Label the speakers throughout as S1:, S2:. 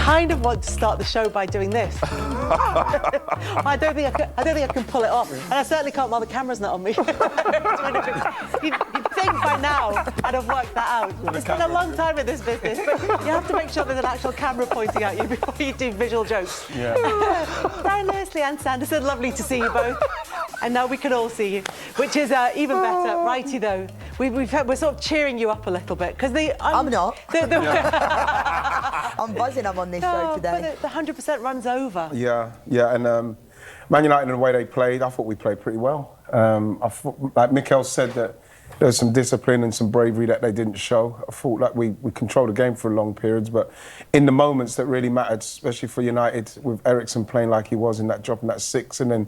S1: kind of want to start the show by doing this. I don't think I can pull it off, and I certainly can't while the camera's not on me. You'd think by now I'd have worked that out. It's been a long time in this business, but you have to make sure there's an actual camera pointing at you before you do visual jokes.
S2: Yeah.
S1: Darren Lewis, Leanne Sanderson, lovely to see you both. And now we can all see you, which is even better. Righty though, we're sort of cheering you up a little bit because
S3: I'm not. I'm buzzing. I'm on this show today.
S1: But the 100% runs over.
S2: Yeah, and Man United, in the way they played, I thought we played pretty well. I thought, like Mikel said, that there was some discipline and some bravery that they didn't show. I thought like we controlled the game for long periods, but in the moments that really mattered, especially for United, with Eriksen playing like he was in that drop in that 6, and then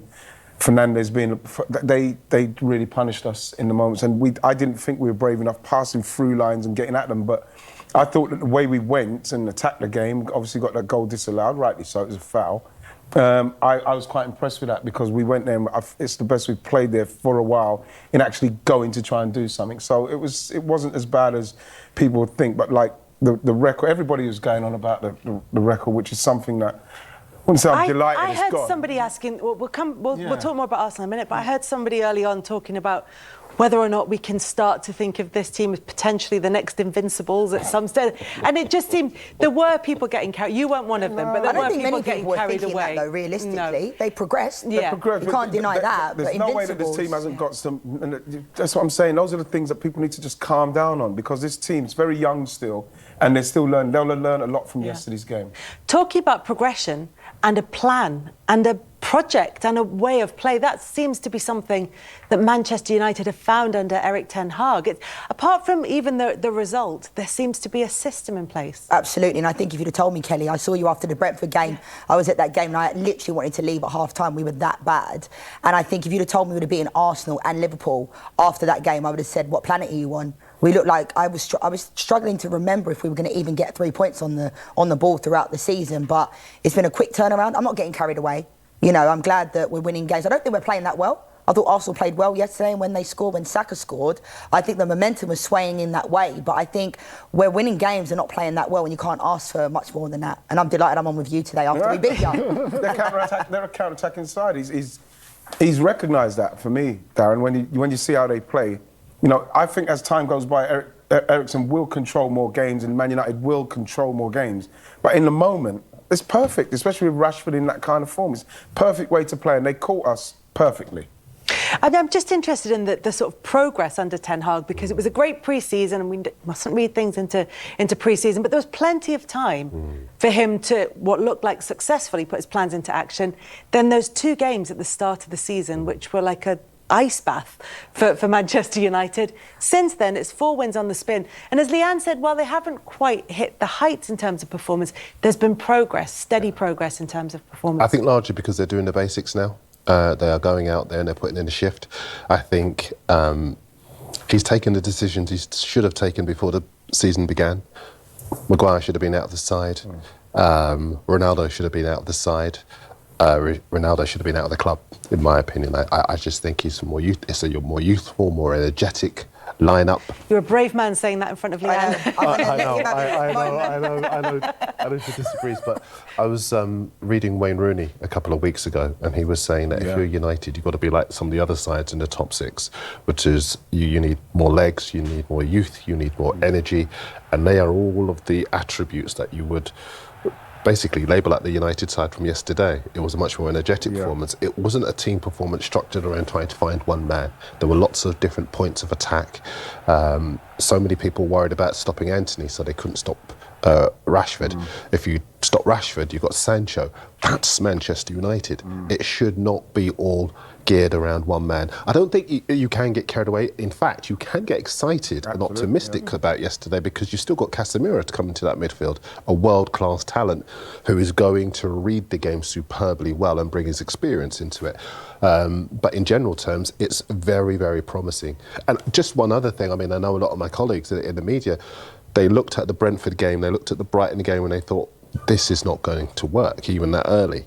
S2: Fernandes being, they really punished us in the moments, and I didn't think we were brave enough passing through lines and getting at them, but I thought that the way we went and attacked the game, obviously got that goal disallowed, rightly so, it was a foul. I was quite impressed with that because we went there and it's the best we've played there for a while in actually going to try and do something. So it wasn't as bad as people would think, but like the record, everybody was going on about the record, which is something that I'm delighted
S1: I
S2: it's
S1: heard
S2: gone.
S1: somebody asking, we'll talk more about Arsenal in a minute, but I heard somebody early on talking about whether or not we can start to think of this team as potentially the next Invincibles at some stage. And it just seemed, there were people getting carried, you weren't one of them, but there were people getting carried away.
S3: That, though, realistically. They progressed.
S1: Yeah.
S3: You can't deny that.
S2: There's no way that this team hasn't got some, and that's what I'm saying, those are the things that people need to just calm down on, because this team's very young still, and they're still learning. They'll learn a lot from yesterday's game.
S1: Talking about progression and a plan and a project and a way of play, that seems to be something that Manchester United have found under Erik ten Hag. Apart from even the result, there seems to be a system in place.
S3: Absolutely, and I think if you'd have told me, Kelly, I saw you after the Brentford game, I was at that game and I literally wanted to leave at half-time. We were that bad. And I think if you'd have told me we would have beaten Arsenal and Liverpool after that game, I would have said, what planet are you on? We looked like I was struggling to remember if we were going to even get 3 points on the ball throughout the season, but it's been a quick turnaround. I'm not getting carried away. You know, I'm glad that we're winning games. I don't think we're playing that well. I thought Arsenal played well yesterday, and when they scored, when Saka scored, I think the momentum was swaying in that way. But I think we're winning games and not playing that well, and you can't ask for much more than that. And I'm delighted I'm on with you today after we beat you.
S2: They're a counter-attacking side. He's recognised that for me, Darren, when you see how they play. You know, I think as time goes by, Eriksen will control more games and Man United will control more games. But in the moment, it's perfect, especially with Rashford in that kind of form. It's a perfect way to play, and they caught us perfectly.
S1: And I'm just interested in the sort of progress under Ten Hag, because it was a great pre-season, and we mustn't read things into pre-season, but there was plenty of time for him to, what looked like successfully, put his plans into action. Then those 2 games at the start of the season, which were like a ice bath for Manchester United. Since then, it's 4 wins on the spin. And as Leanne said, while they haven't quite hit the heights in terms of performance, there's been progress, steady progress in terms of performance.
S4: I think largely because they're doing the basics now. They are going out there and they're putting in a shift. I think he's taken the decisions he should have taken before the season began. Maguire should have been out of the side. Ronaldo should have been out of the side. Ronaldo should have been out of the club, in my opinion. I just think he's more youthful, more energetic lineup.
S1: You're a brave man saying that in front of Leanne.
S4: I know she disagrees, but I was reading Wayne Rooney a couple of weeks ago, and he was saying that if you're United, you've got to be like some of the other sides in the top 6, which is you need more legs, you need more youth, you need more energy, and they are all of the attributes that you would basically label at the United side from yesterday. It was a much more energetic performance. It wasn't a team performance structured around trying to find one man. There were lots of different points of attack. So many people worried about stopping Anthony, so they couldn't stop Rashford. If you stop Rashford, you've got Sancho. That's Manchester United. It should not be all geared around one man. I don't think you can get carried away. In fact, you can get excited and optimistic about yesterday, because you still got Casemiro to come into that midfield, a world-class talent who is going to read the game superbly well and bring his experience into it. But in general terms, it's very, very promising. And just one other thing, I mean, I know a lot of my colleagues in the media, they looked at the Brentford game, they looked at the Brighton game, and they thought, this is not going to work, even that early.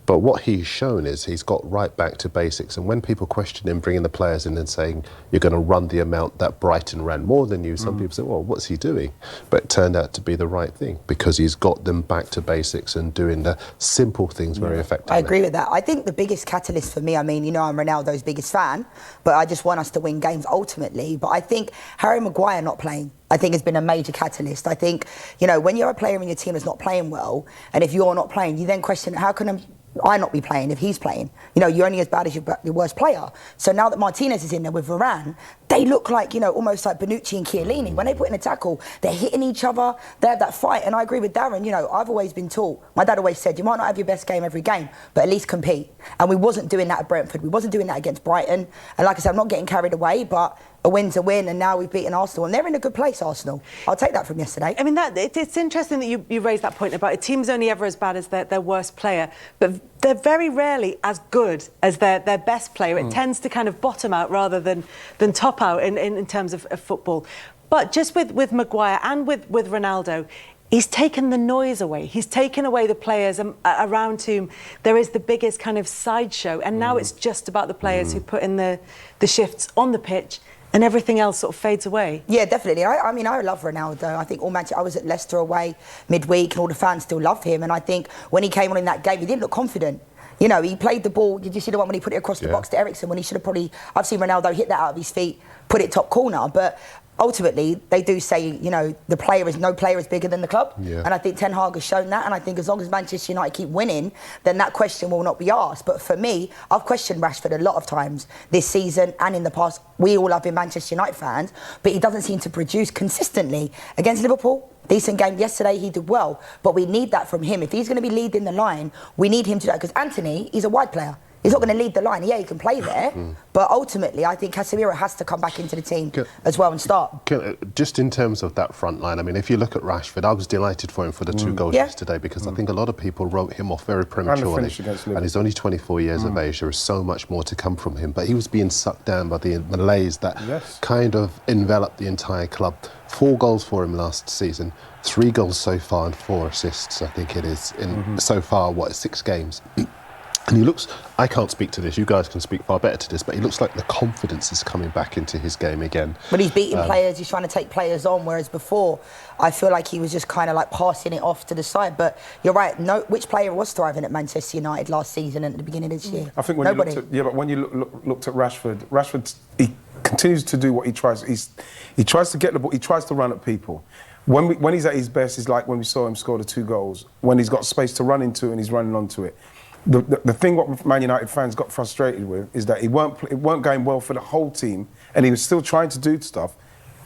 S4: But what he's shown is he's got right back to basics. And when people question him bringing the players in and saying you're going to run the amount that Brighton ran more than you, some people say, well, what's he doing? But it turned out to be the right thing because he's got them back to basics and doing the simple things very effectively.
S3: I agree with that. I think the biggest catalyst for me, I mean, you know, I'm Ronaldo's biggest fan, but I just want us to win games ultimately. But I think Harry Maguire not playing, I think has been a major catalyst. I think, you know, when you're a player in your team that's not playing well, and if you're not playing, you then question, how can I not be playing if he's playing? You know, you're only as bad as your worst player. So now that Martinez is in there with Varane, they look like, you know, almost like Bonucci and Chiellini. When they put in a tackle, they're hitting each other, they have that fight. And I agree with Darren, you know, I've always been taught, my dad always said, you might not have your best game every game, but at least compete. And we wasn't doing that at Brentford, we wasn't doing that against Brighton. And like I said, I'm not getting carried away, but a win's a win, and now we've beaten Arsenal, and they're in a good place, Arsenal. I'll take that from yesterday.
S1: I mean, it's interesting that you raised that point about a team's only ever as bad as their worst player, but they're very rarely as good as their best player. It tends to kind of bottom out rather than top out in terms of football. But just with Maguire and with Ronaldo, he's taken the noise away. He's taken away the players around whom there is the biggest kind of sideshow, and now it's just about the players who put in the shifts on the pitch, and everything else sort of fades away.
S3: Yeah, definitely. I mean, I love Ronaldo. I think I was at Leicester away midweek, and all the fans still love him. And I think when he came on in that game, he didn't look confident. You know, he played the ball. Did you see the one when he put it across the box to Eriksen, when he should have probably... I've seen Ronaldo hit that out of his feet, put it top corner. But ultimately, they do say, you know, no player is bigger than the club.
S4: Yeah.
S3: And I think Ten Hag has shown that. And I think as long as Manchester United keep winning, then that question will not be asked. But for me, I've questioned Rashford a lot of times this season and in the past. We all have been Manchester United fans, but he doesn't seem to produce consistently. Against Liverpool, decent game yesterday, he did well. But we need that from him. If he's going to be leading the line, we need him to do that. Because Anthony, he's a wide player. He's not going to lead the line. Yeah, he can play there, but ultimately, I think Casemiro has to come back into the team as well and start.
S4: Just in terms of that front line, I mean, if you look at Rashford, I was delighted for him for the 2 goals yesterday, because I think a lot of people wrote him off very prematurely. And he's only 24 years of age. There is so much more to come from him. But he was being sucked down by the malaise that kind of enveloped the entire club. 4 goals for him last season, 3 goals so far and 4 assists, I think it is, in so far, 6 games. And he looks, I can't speak to this, you guys can speak far better to this, but he looks like the confidence is coming back into his game again.
S3: But he's beating players, he's trying to take players on, whereas before, I feel like he was just kind of like passing it off to the side. But you're right, which player was thriving at Manchester United last season and at the beginning of this year?
S2: I think when
S3: Nobody.
S2: you looked at Rashford, he continues to do what he tries. He tries to get the ball, he tries to run at people. When he's at his best, it's like when we saw him score the 2 goals, when he's got space to run into and he's running onto it. The thing what Man United fans got frustrated with is that it weren't going well for the whole team, and he was still trying to do stuff,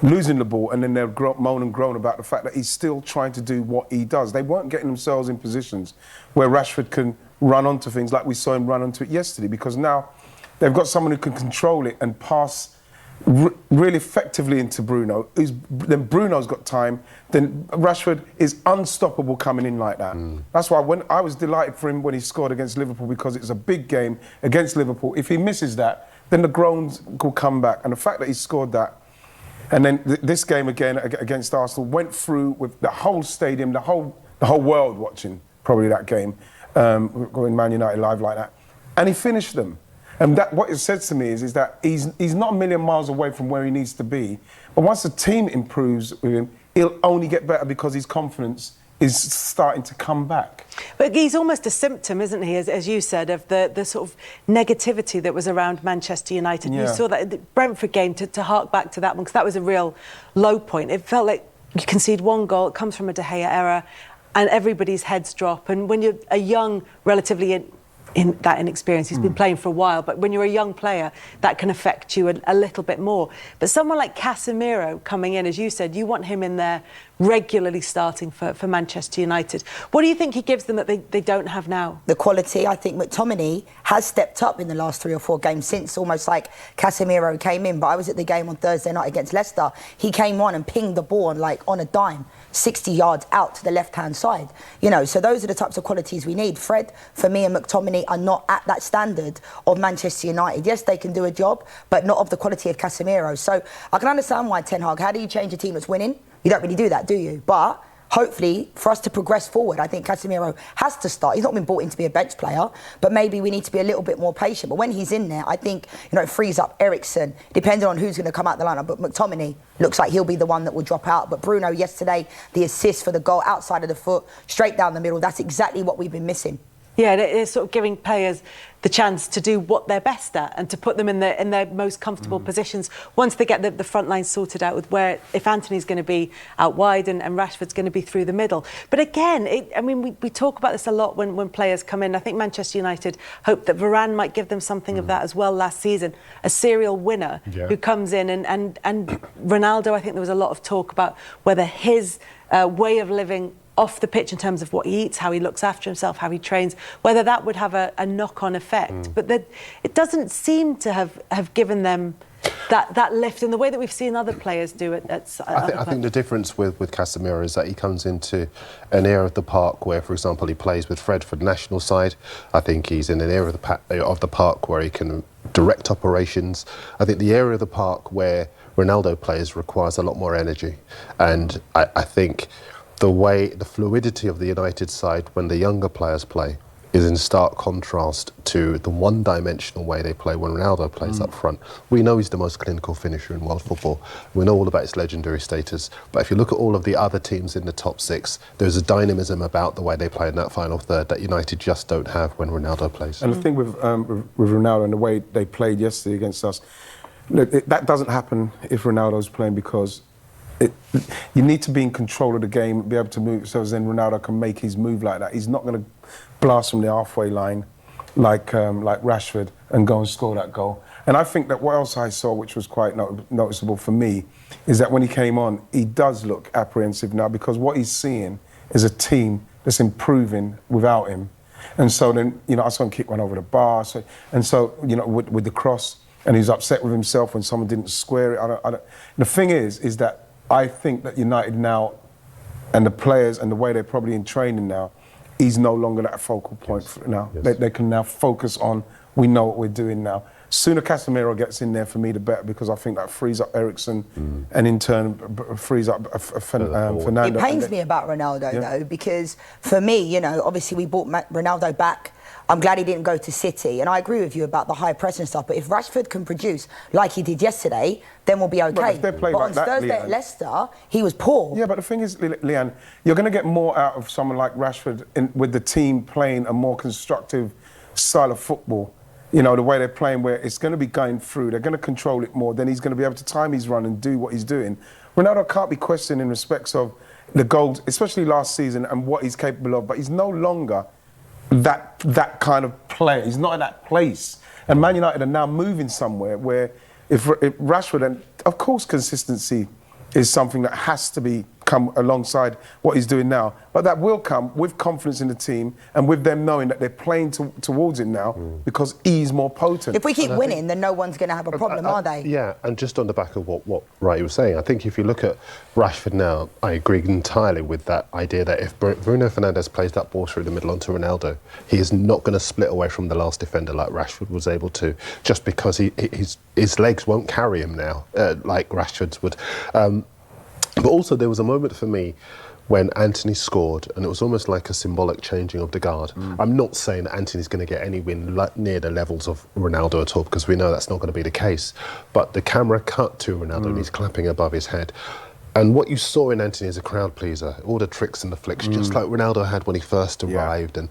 S2: losing the ball, and then they'll moan and groan about the fact that he's still trying to do what he does. They weren't getting themselves in positions where Rashford can run onto things like we saw him run onto it yesterday, because now they've got someone who can control it and pass really effectively into Bruno. Then Bruno's got time. Then Rashford is unstoppable coming in like that. That's why when I was delighted for him when he scored against Liverpool, because it's a big game against Liverpool. If he misses that, then the groans will come back. And the fact that he scored that, and then this game again against Arsenal went through with the whole stadium, the whole world watching probably that game, going Man United live like that, and he finished them. And that, what it says to me is that he's not a million miles away from where he needs to be. But once the team improves with him, he'll only get better because his confidence is starting to come back.
S1: But he's almost a symptom, isn't he, as you said, of the sort of negativity that was around Manchester United. You saw that in the Brentford game, to hark back to that one, because that was a real low point. It felt like you concede 1 goal, it comes from a De Gea error, and everybody's heads drop. And when you're a young, relatively inexperience, he's been playing for a while, but when you're a young player, that can affect you a little bit more. But someone like Casemiro coming in, as you said, you want him in there regularly starting for Manchester United. What do you think he gives them that they don't have now?
S3: The quality. I think McTominay has stepped up in the last 3 or 4 games since almost like Casemiro came in. But I was at the game on Thursday night against Leicester. He came on and pinged the ball on a dime, 60 yards out to the left-hand side. You know, so those are the types of qualities we need. Fred, for me, and McTominay are not at that standard of Manchester United. Yes, they can do a job, but not of the quality of Casemiro. So I can understand why Ten Hag, how do you change a team that's winning? You don't really do that, do you? But hopefully, for us to progress forward, I think Casemiro has to start. He's not been brought in to be a bench player, but maybe we need to be a little bit more patient. But when he's in there, I think, it frees up Eriksen, depending on who's going to come out the lineup. But McTominay looks like he'll be the one that will drop out. But Bruno yesterday, the assist for the goal outside of the foot, straight down the middle, that's exactly what we've been missing.
S1: Yeah, it's sort of giving players the chance to do what they're best at and to put them in their most comfortable positions once they get the front line sorted out with where, if Anthony's going to be out wide and Rashford's going to be through the middle. But again, we talk about this a lot when players come in. I think Manchester United hoped that Varane might give them something of that as well last season. A serial winner who comes in and Ronaldo, I think there was a lot of talk about whether his way of living off the pitch in terms of what he eats, how he looks after himself, how he trains, whether that would have a knock-on effect. But it doesn't seem to have given them that lift in the way that we've seen other players do it. I
S4: think the difference with Casemiro is that he comes into an area of the park where, for example, he plays with Fred for the national side. I think he's in an area of the park where he can direct operations. I think the area of the park where Ronaldo plays requires a lot more energy. And I think the fluidity of the United side when the younger players play is in stark contrast to the one-dimensional way they play when Ronaldo plays up front. We know he's the most clinical finisher in world football. We know all about his legendary status. But if you look at all of the other teams in the top six, there's a dynamism about the way they play in that final third that United just don't have when Ronaldo plays.
S2: And the thing with Ronaldo and the way they played yesterday against us, that doesn't happen if Ronaldo's playing, because you need to be in control of the game, be able to move, so then Ronaldo can make his move like that. He's not going to blast from the halfway line like Rashford and go and score that goal. And I think that what else I saw, which was quite noticeable for me, is that when he came on, he does look apprehensive now, because what he's seeing is a team that's improving without him. And so then, I saw him kick one over the bar. And so, with the cross, and he's upset with himself when someone didn't square it. The thing is that I think that United now, and the players and the way they're probably in training now, he's no longer that focal point now.
S4: Yes.
S2: They can now focus on, we know what we're doing now. Sooner Casemiro gets in there, for me, the better, because I think that frees up Eriksen and in turn frees up Fernando.
S3: It pains me about Ronaldo, though, because for me, obviously we brought Ronaldo back. I'm glad he didn't go to City, and I agree with you about the high press and stuff, but if Rashford can produce like he did yesterday, then we'll be okay.
S2: But
S3: on Thursday at Leicester, he was poor.
S2: Yeah, but the thing is, Leanne, you're going to get more out of someone like Rashford with the team playing a more constructive style of football. The way they're playing, where it's going to be going through, they're going to control it more, then he's going to be able to time his run and do what he's doing. Ronaldo can't be questioned in respects of the goals, especially last season, and what he's capable of, but he's no longer that kind of player. He's not in that place. And Man United are now moving somewhere where if Rashford, and of course consistency is something that has to come alongside what he's doing now, but that will come with confidence in the team and with them knowing that they're playing towards it now because he's more potent.
S3: If we keep winning, then no one's going to have a problem, are they?
S4: Yeah, and just on the back of what Ray was saying, I think if you look at Rashford now, I agree entirely with that idea that if Bruno Fernandes plays that ball through the middle onto Ronaldo, he is not going to split away from the last defender like Rashford was able to, just because his legs won't carry him now like Rashford's would. But also there was a moment for me when Anthony scored, and it was almost like a symbolic changing of the guard. I'm not saying that Anthony's going to get any win near the levels of Ronaldo at all, because we know that's not going to be the case. But the camera cut to Ronaldo and he's clapping above his head. And what you saw in Anthony is a crowd pleaser, all the tricks and the flicks, just like Ronaldo had when he first arrived. And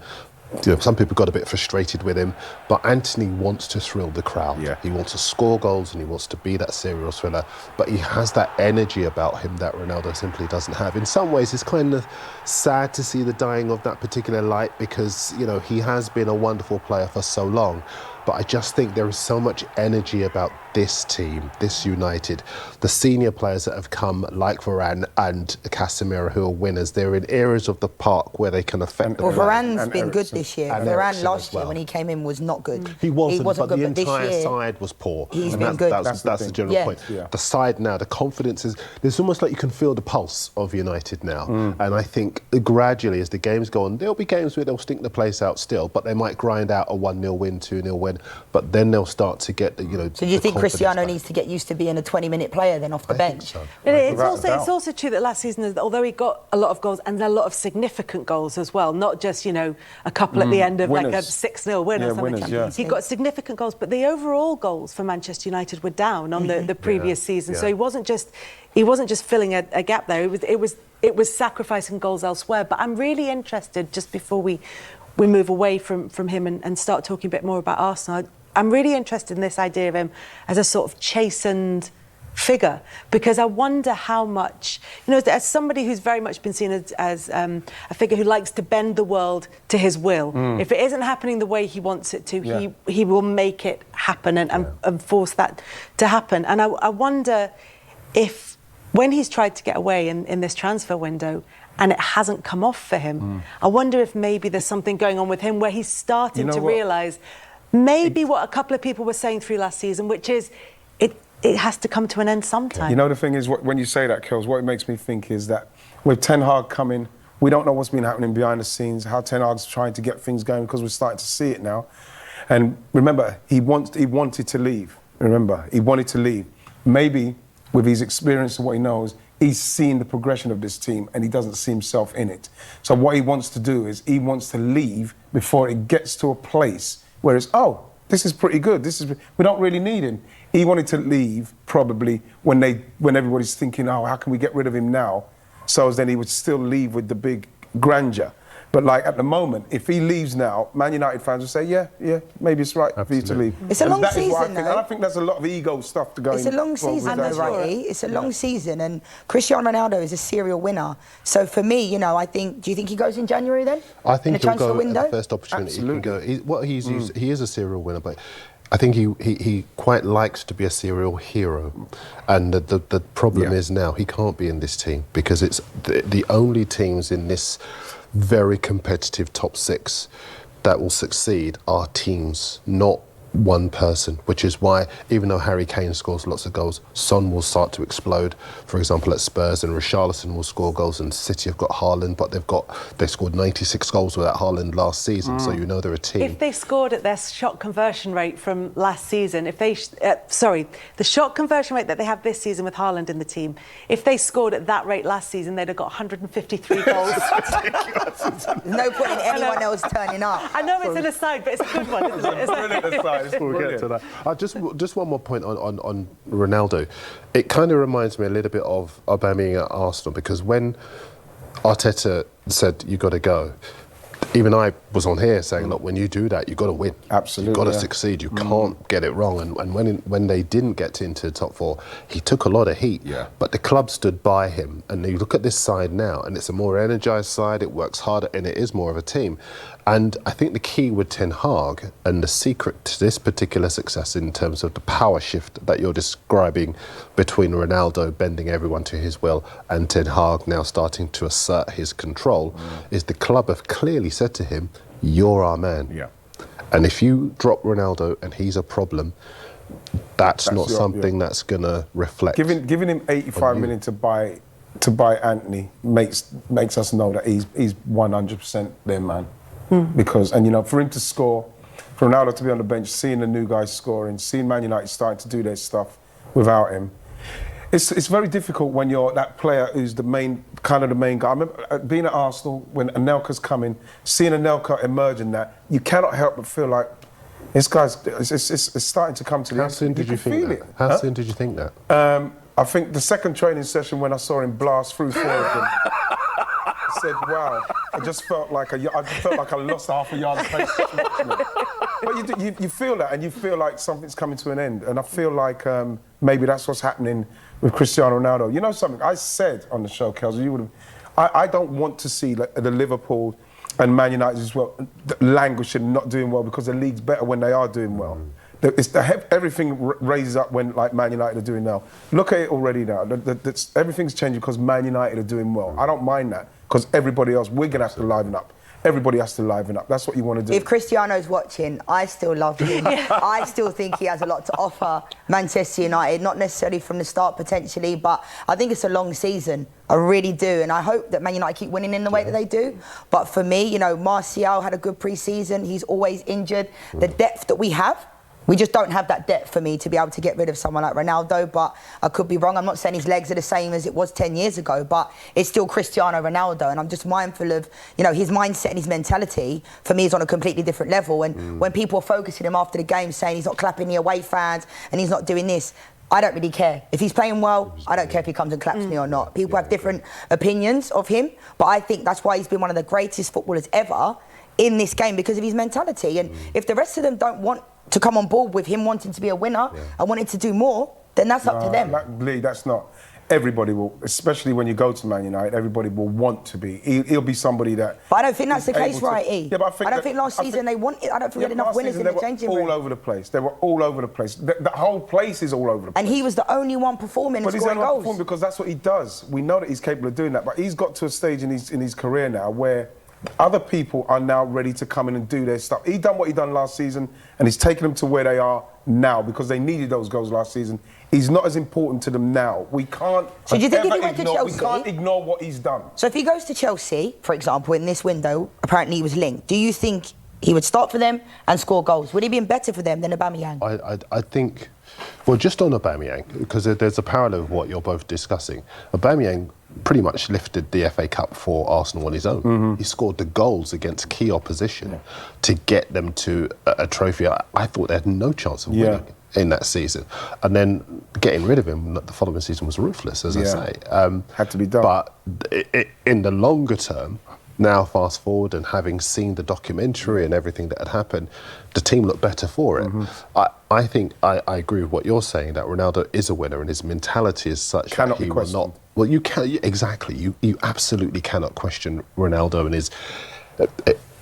S4: some people got a bit frustrated with him, but Anthony wants to thrill the crowd. He wants to score goals and he wants to be that serial thriller, but he has that energy about him that Ronaldo simply doesn't have. In some ways, it's kind of sad to see the dying of that particular light, because, he has been a wonderful player for so long. But I just think there is so much energy about this team, this United. The senior players that have come, like Varane and Casemiro, who are winners, they're in areas of the park where they can affect the
S3: Well,
S4: play.
S3: Varane's been good this year. Varane last year, when he came in, was not good.
S4: He wasn't
S3: good,
S4: but the
S3: this
S4: entire
S3: year,
S4: side was poor.
S3: He's
S4: and
S3: been good.
S4: That's the general point. The side now, the confidence is... It's almost like you can feel the pulse of United now. And I think gradually, as the games go on, there'll be games where they'll stink the place out still, but they might grind out a 1-0 win, 2-0 win. when, but then they'll start to get the,
S3: So do you
S4: the
S3: think
S4: confidence
S3: Cristiano
S4: back.
S3: needs to get used to being a 20-minute player then off the
S4: I
S3: bench?
S4: think so.
S1: But it's
S2: Without a
S1: also,
S2: doubt.
S1: it's also true that last season, although he got a lot of goals and a lot of significant goals as well, not just, a couple at the end of like a
S2: Winners.
S1: 6-0 win
S2: Yeah,
S1: or something.
S2: winners, yeah.
S1: He got significant goals, but the overall goals for Manchester United were down on the previous season. So he wasn't just filling a gap there. It was sacrificing goals elsewhere. But I'm really interested, just before we move away from him and start talking a bit more about Arsenal, I'm really interested in this idea of him as a sort of chastened figure, because I wonder how much, as somebody who's very much been seen as a figure who likes to bend the world to his will. If it isn't happening the way he wants it to, he will make it happen and force that to happen. And I wonder if, when he's tried to get away in this transfer window and it hasn't come off for him, I wonder if maybe there's something going on with him where he's starting to realise maybe what a couple of people were saying through last season, which is it has to come to an end sometime.
S2: The thing is, when you say that, Kels, what it makes me think is that with Ten Hag coming, we don't know what's been happening behind the scenes, how Ten Hag's trying to get things going, because we're starting to see it now. And remember, he wanted to leave. Remember, he wanted to leave. Maybe with his experience and what he knows, he's seen the progression of this team and he doesn't see himself in it. So what he wants to do is he wants to leave before it gets to a place where it's, this is pretty good. We don't really need him. He wanted to leave probably when everybody's thinking, how can we get rid of him now? So then he would still leave with the big grandeur. But at the moment, if he leaves now, Man United fans will say, yeah, maybe it's right for you to leave.
S3: It's a long season,
S2: and I think there's a lot of ego stuff to go in.
S3: It's a long season, though, righty. It's a long season, and Cristiano Ronaldo is a serial winner. So for me, I think, do you think he goes in January then?
S4: I think he'll go
S3: window?
S4: at the first opportunity. Absolutely. He can go. He is a serial winner, but I think he quite likes to be a serial hero. And the problem is now he can't be in this team because it's the only teams in this very competitive top six that will succeed are teams, not one person, which is why even though Harry Kane scores lots of goals, Son will start to explode, for example, at Spurs, and Richarlison will score goals, and City have got Haaland, but they scored 96 goals without Haaland last season, so they're a team.
S1: If they scored at their shot conversion rate from last season, the shot conversion rate that they have this season with Haaland in the team, if they scored at that rate last season, they'd have got 153 goals.
S3: There's no point in anyone else turning up.
S1: I know it's an aside, but it's a good one, isn't it?
S2: Brilliant aside.
S4: We'll get to that. Just one more point on Ronaldo. It kind of reminds me a little bit of Aubameyang at Arsenal, because when Arteta said you got to go, even I was on here saying, look, when you do that, you've got to win.
S2: Absolutely.
S4: You've got to succeed. You can't get it wrong. And when they didn't get into the top four, he took a lot of heat.
S2: Yeah.
S4: But the club stood by him. And you look at this side now, and it's a more energised side. It works harder, and it is more of a team. And I think the key with Ten Hag and the secret to this particular success in terms of the power shift that you're describing between Ronaldo bending everyone to his will and Ten Hag now starting to assert his control is the club have clearly said to him, you're our man.
S2: Yeah.
S4: And if you drop Ronaldo and he's a problem, that's not something that's going to reflect.
S2: Giving him 85 million to buy Anthony makes us know that he's 100% their man. Because, for him to score, for Ronaldo to be on the bench, seeing the new guys scoring, seeing Man United starting to do their stuff without him, it's very difficult when you're that player who's the main guy. I remember being at Arsenal when Anelka's coming, seeing Anelka emerge in that, you cannot help but feel like this guy's it's starting to come to the end.
S4: How soon did you think that? How soon did you think that?
S2: I think the second training session when I saw him blast through four of them. I said, wow, I just felt like I lost half a yard of pace. But you feel that, and you feel like something's coming to an end. And I feel like maybe that's what's happening with Cristiano Ronaldo. You know something? I said on the show, Kelsey, I don't want to see the Liverpool and Man United as well languishing, not doing well, because the league's better when they are doing well. Everything raises up when Man United are doing now. Look at it already now. Everything's changing because Man United are doing well. I don't mind that, because everybody else, we're going to have to liven up. everybody has to liven up. That's what you want to do.
S3: If Cristiano's watching, I still love him. I still think he has a lot to offer Manchester United, not necessarily from the start potentially, but I think it's a long season. I really do, and I hope that Man United keep winning in the way that they do. But for me, you know, Martial had a good pre-season. He's always injured. The depth that we have, we just don't have that depth for me to be able to get rid of someone like Ronaldo, but I could be wrong. I'm not saying his legs are the same as it was 10 years ago, but it's still Cristiano Ronaldo, and I'm just mindful of, you know, his mindset and his mentality, for me, is on a completely different level. And when people are focusing him after the game, saying he's not clapping the away fans and he's not doing this, I don't really care. If he's playing well, I don't care if he comes and claps me or not. People have different opinions of him, but I think that's why he's been one of the greatest footballers ever in this game, because of his mentality. And if the rest of them don't want to come on board with him wanting to be a winner and wanting to do more, then that's up to them.
S2: Lee, that's not. Everybody will, especially when you go to Man United, everybody will want to be. He'll be somebody that.
S3: But I don't think that's the case, right, E?
S2: Yeah, but
S3: I don't think last season they wanted. I don't think we had enough winners in the changing room.
S2: They were all over the place. They were all over the place. The whole place is all over the place.
S3: And he was the only one performing and scoring goals.
S2: Performing because that's what he does. We know that he's capable of doing that, but he's got to a stage in his career now where other people are now ready to come in and do their stuff. He done what he done last season, and he's taken them to where they are now because they needed those goals last season. He's not as important to them now. We can't.
S3: So do you think if he went to Chelsea,
S2: we can't ignore what he's done?
S3: So if he goes to Chelsea, for example, in this window, apparently he was linked. Do you think he would start for them and score goals? Would he be better for them than Aubameyang?
S4: I think, well, just on Aubameyang, because there's a parallel of what you're both discussing. Aubameyang pretty much lifted the FA Cup for Arsenal on his own. He scored the goals against key opposition to get them to a trophy. I thought they had no chance of winning in that season. And then getting rid of him the following season was ruthless, as I say.
S2: Had to be done.
S4: But in the longer term, now fast forward and having seen the documentary and everything that had happened, the team looked better for it. I think I agree with what you're saying, that Ronaldo is a winner and his mentality is such that he will not. Well, you can exactly. You absolutely cannot question Ronaldo and his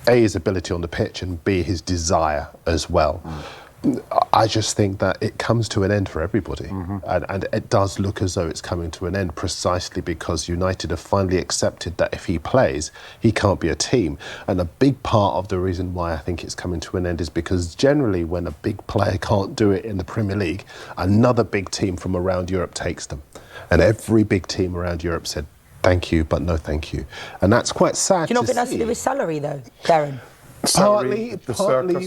S4: his ability on the pitch and B, his desire as well. I just think that it comes to an end for everybody, and it does look as though it's coming to an end precisely because United have finally accepted that if he plays, he can't be a team. And a big part of the reason why I think it's coming to an end is because generally when a big player can't do it in the Premier League, another big team from around Europe takes them. And every big team around Europe said, thank you, but no thank you. And that's quite sad to see.
S3: Do you not think that's to do with salary, though, Darren?
S4: Partly,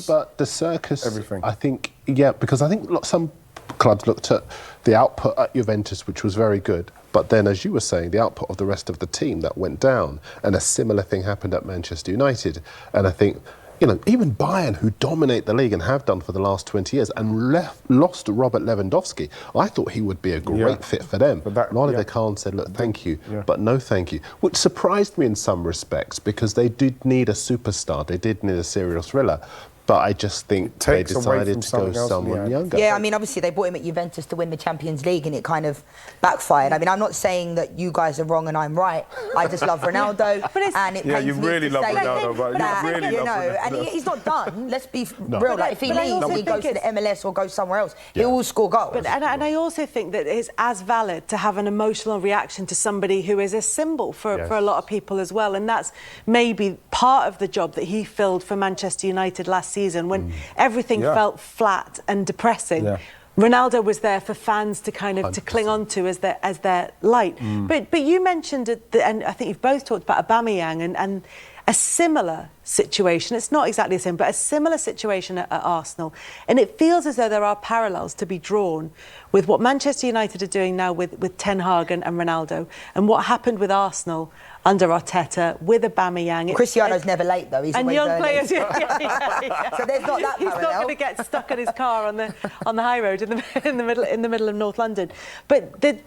S4: but the circus,
S2: everything.
S4: I think, because I think some clubs looked at the output at Juventus, which was very good, but then, as you were saying, the output of the rest of the team that went down, and a similar thing happened at Manchester United. And I think, you know, even Bayern, who dominate the league and have done for the last 20 years, and lost Robert Lewandowski, I thought he would be a great fit for them. Oliver Kahn said, look, thank you, but no thank you, which surprised me in some respects because they did need a superstar, they did need a serial thriller. But I just think they decided to go someone younger.
S3: Yeah, I mean, obviously they bought him at Juventus to win the Champions League and it kind of backfired. I mean, I'm not saying that you guys are wrong and I'm right. I just love Ronaldo. And it pains
S2: you really love Ronaldo, but
S3: that,
S2: you really love Ronaldo.
S3: And he's not done. Let's be real. Like, if he leaves and he goes to the MLS or goes somewhere else, he will score goals.
S1: And I also think that it's as valid to have an emotional reaction to somebody who is a symbol for a lot of people as well. And that's maybe part of the job that he filled for Manchester United last season when everything felt flat and depressing. Ronaldo was there for fans to kind of 100%. To cling on to as their light. But you mentioned, and I think you've both talked about Aubameyang and a similar situation. It's not exactly the same, but a similar situation at Arsenal. And it feels as though there are parallels to be drawn with what Manchester United are doing now with Ten Hag and Ronaldo, and what happened with Arsenal under Arteta with Aubameyang.
S3: Cristiano's never late though. He's always
S1: young
S3: early.
S1: Players.
S3: So there's not that parallel.
S1: He's not going to get stuck in his car on the high road in the middle of North London. But there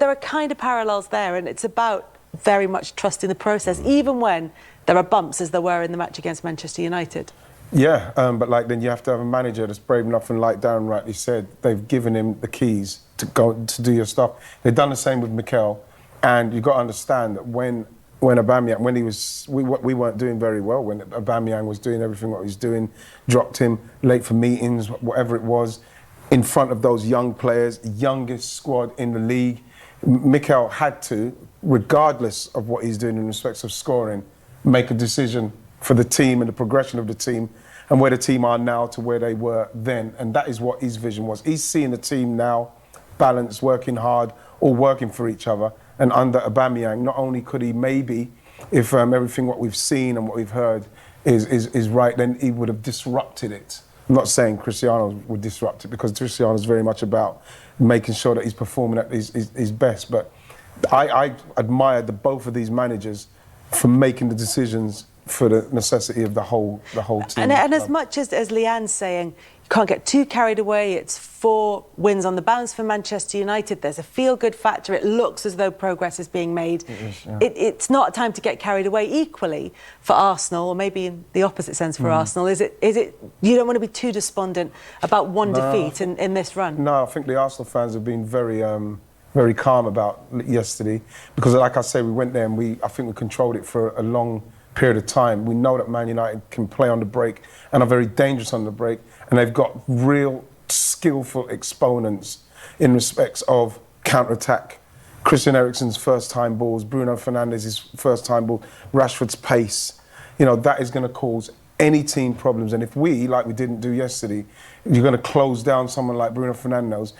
S1: are kind of parallels there, and it's about very much trusting the process, even when there are bumps, as there were in the match against Manchester United.
S2: Yeah, but like then you have to have a manager that's brave enough, and like Darren rightly said, they've given him the keys to go to do your stuff. They've done the same with Mikel, and you've got to understand that when Aubameyang, we weren't doing very well, when Aubameyang was doing everything what he was doing, dropped him late for meetings, whatever it was, in front of those young players, youngest squad in the league, Mikel had to, regardless of what he's doing in respect of scoring, make a decision for the team and the progression of the team and where the team are now to where they were then. And that is what his vision was. He's seeing the team now balanced, working hard, all working for each other. And under Aubameyang, not only could he maybe, if everything what we've seen and what we've heard is right, then he would have disrupted it. I'm not saying Cristiano would disrupt it, because Cristiano is very much about making sure that he's performing at his best. But I admire both of these managers for making the decisions for the necessity of the whole team.
S1: And as much as Leanne's saying, you can't get too carried away, it's 4 wins on the bounce for Manchester United, there's a feel-good factor, it looks as though progress is being made. It's not a time to get carried away. Equally, for Arsenal, or maybe in the opposite sense for Arsenal, is it you don't want to be too despondent about one defeat in this run?
S2: No, I think the Arsenal fans have been very calm about yesterday, because like I say, we went there and I think we controlled it for a long period of time. We know that Man United can play on the break and are very dangerous on the break, and they've got real skillful exponents in respects of counter-attack. Christian Eriksen's first-time balls, Bruno Fernandes's first-time ball, Rashford's pace. You know, that is going to cause any team problems. And if we, like we didn't do yesterday, you're going to close down someone like Bruno Fernandes,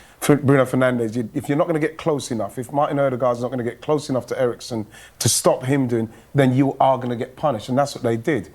S2: if you're not going to get close enough, if Martin Odegaard's not going to get close enough to Eriksen to stop him doing, then you are going to get punished. And that's what they did.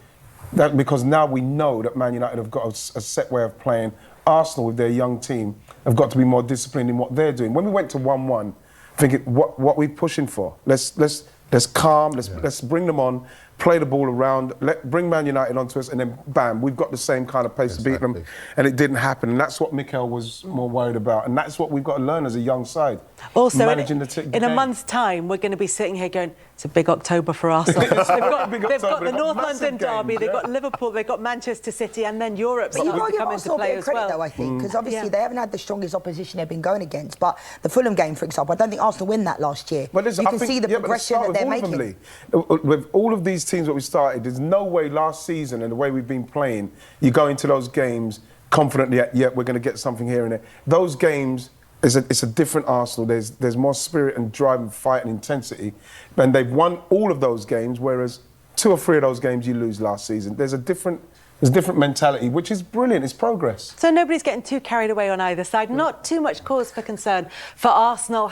S2: Because now we know that Man United have got a set way of playing. Arsenal, with their young team, have got to be more disciplined in what they're doing. When we went to 1-1, thinking, what we're pushing for? Let's calm, let's bring them on, play the ball around, bring Man United onto us, and then bam, we've got the same kind of pace to beat them. And it didn't happen. And that's what Mikel was more worried about. And that's what we've got to learn as a young side.
S1: Also,
S2: managing
S1: in a month's time, we're going to be sitting here going, it's a big October for Arsenal. they've got the North London derby, they've got Liverpool, they've got Manchester City, and then Europe starting to come into play as well.
S3: Though, I think, because obviously they haven't had the strongest opposition they've been going against. But the Fulham game, for example, I don't think Arsenal win that last year.
S2: Well, listen,
S3: you can see the progression that they're making.
S2: With all of these teams that we started, there's no way last season and the way we've been playing, you go into those games confidently, yeah, we're going to get something here and there. Those games, it's a different Arsenal. There's more spirit and drive and fight and intensity. And they've won all of those games, whereas 2 or 3 of those games you lose last season. There's a different mentality, which is brilliant. It's progress.
S1: So nobody's getting too carried away on either side. Not too much cause for concern for Arsenal.